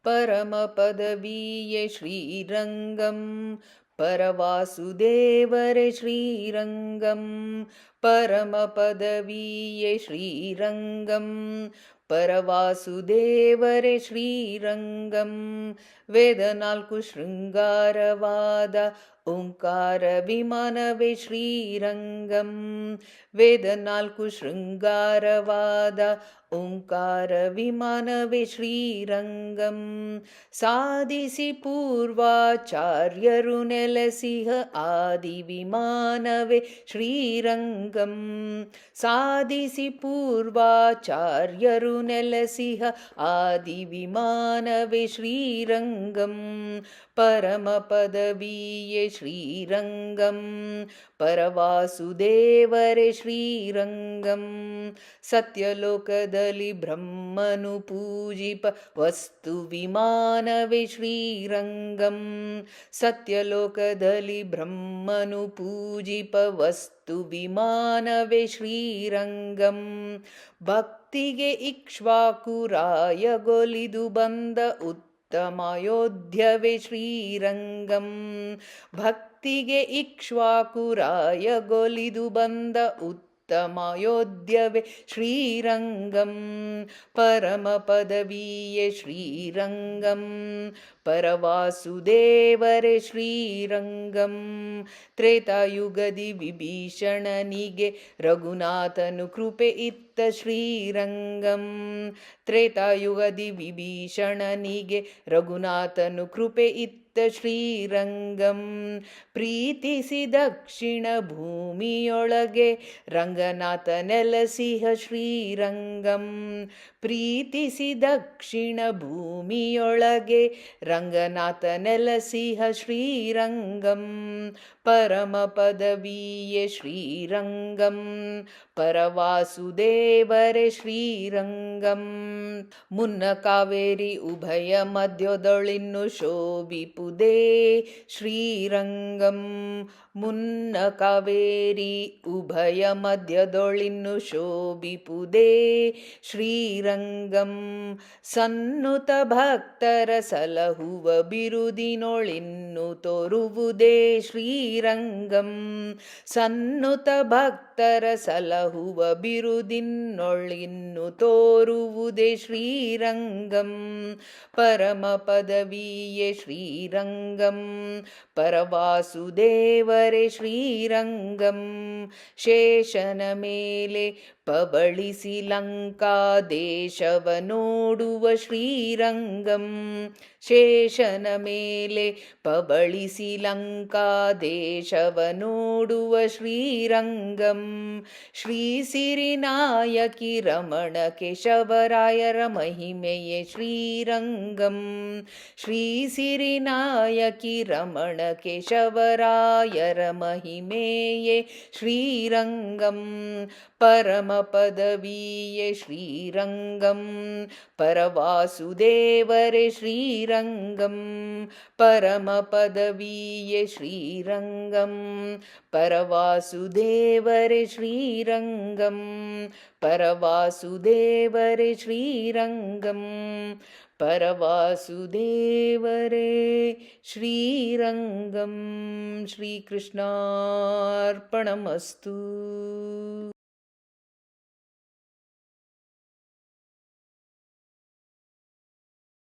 परमपदवीये श्रीरङ्गं परवासुदेवरे श्रीरङ्गं परमपदवीये श्रीरङ्गं परवासुदेवरे श्रीरङ्गं वेदनाल्कु शृङ्गारवाद ओङ्कार विमानवे श्रीरङ्गं वेदनाल्कु शृङ्गारवाद ओङ्कार विमानवे श्रीरङ्गं साधिसि पूर्वाचार्यरु नेलसिह आदिविमानवे श्रीरङ्गं साधिसि पूर्वाचार्यरु नेलसिह आदिविमानवे श्रीरङ्गं परमपदवीये श्रीरङ्गं परवासुदेवरे श्रीरङ्गं सत्यलोकदलि ब्रह्मनु पूजिप वस्तु विमानवे श्रीरङ्गं सत्यलोकदलि ब्रह्मनु पूजिप वस्तु विमानवे श्रीरङ्गं भक्तिगे इक्ष्वाकुरायಗೊಲಿದು ಬಂದ उत्तमायोध्यवे श्रीरङ्गं भक्तिगे इक्ष्वाकुरायಗೊಲಿದು ಬಂದ उत्तमायोध्यवे श्रीरङ्गं परमपदवीये श्रीरङ्गं परवासुदेवरे श्रीरङ्गं त्रेतायुगदि विभीषणनिगे रघुनाथनु कृपे इत्त श्रीरङ्गं त्रेतायुगदि विभीषणनिगे रघुनाथनु कृपे इत्त श्रीरङ्गं प्रीतिसि दक्षिण भूमियೊಳಗೆ ರಂಗನಾಥ ನೆಲಸಿಹ ಶ್ರೀರಂಗಂ ಪ್ರೀತಿಸಿ ದಕ್ಷಿಣ ಭೂಮಿಯೊಳಗೆ ರಂಗನಾಥ ನೆಲಸಿಹ ಶ್ರೀರಂಗಂ ಪರಮ ಪದವಿಯೇ ಶ್ರೀರಂಗಂ ಪರವಾಸುದೇವರೇ ಶ್ರೀರಂಗಂ ಮುನ್ನ ಕಾವೇರಿ ಉಭಯ ಮಧ್ಯದೊಳಿನ್ನು ಶೋಭಿಪುದೇ ಶ್ರೀರಂಗಂ ಮುನ್ನ ಕಾವೇರಿ ಉಭಯ ಮಧ್ಯದೊಳಿನ್ನು ಶೋಭಿಪುದೇ ಶ್ರೀರಂಗಂ ಸನ್ನುತ ಭಕ್ತರ ಸಲಹುವ ಬಿರುದಿನೊಳಿನ್ನು ತೋರುವುದೇ ಶ್ರೀರಂಗಂ ಸನ್ನುತ ಭಕ್ತರ ಸಲಹುವ ಬಿರುದಿನೊಳಿನ್ನು ತೋರುವುದೇ ಶ್ರೀರಂಗಂ ಪರಮ ಪದವಿಯೇ ಶ್ರೀರಂಗಂ ಪರವಾಸುದೇವರೇ ಶ್ರೀರಂಗಂ ಶೇಷನ ಮೇಲೆ ಪಬಳಿಸಿ ಲಂಕಾ ದೇಶವ ನೋಡುವ ಶ್ರೀರಂಗಂ ಶೇಷನ ಮೇಲೆ ಪಬಳಿಸಿ ಲಂಕಾ ದೇಶವ ನೋಡುವ ಶ್ರೀರಂಗಂ ಶ್ರೀ ಸಿರಿನಾಯಕಿ ರಮಣ ಕೇಶವರಾಯರ ಮಹಿಮೆಯೇ ಶ್ರೀರಂಗಂ ಶ್ರೀ ಸಿರಿನಾಯಕಿ ರಮಣ ಕೇಶವರಾಯರ ಮಹಿಮೆಯೇ ಶ್ರೀರಂಗಂ ಪರಮ ಪದವಿಯೇ ಶ್ರೀರಂಗಂ ಪರವಾಸುದೇವರೇ ಶ್ರೀರಂಗಂ ಪರಮ ಪದವಿಯೇ ಶ್ರೀರಂಗಂ ಪರವಾಸುದೇವರೇ ಶ್ರೀರಂಗಂ ಪರವಾಸುದೇವರೇ ಶ್ರೀರಂಗಂ ಪರವಾಸುದೇವರೇ ಶ್ರೀರಂಗಂ ಶ್ರೀಕೃಷ್ಣಾರ್ಪಣಮಸ್ತು.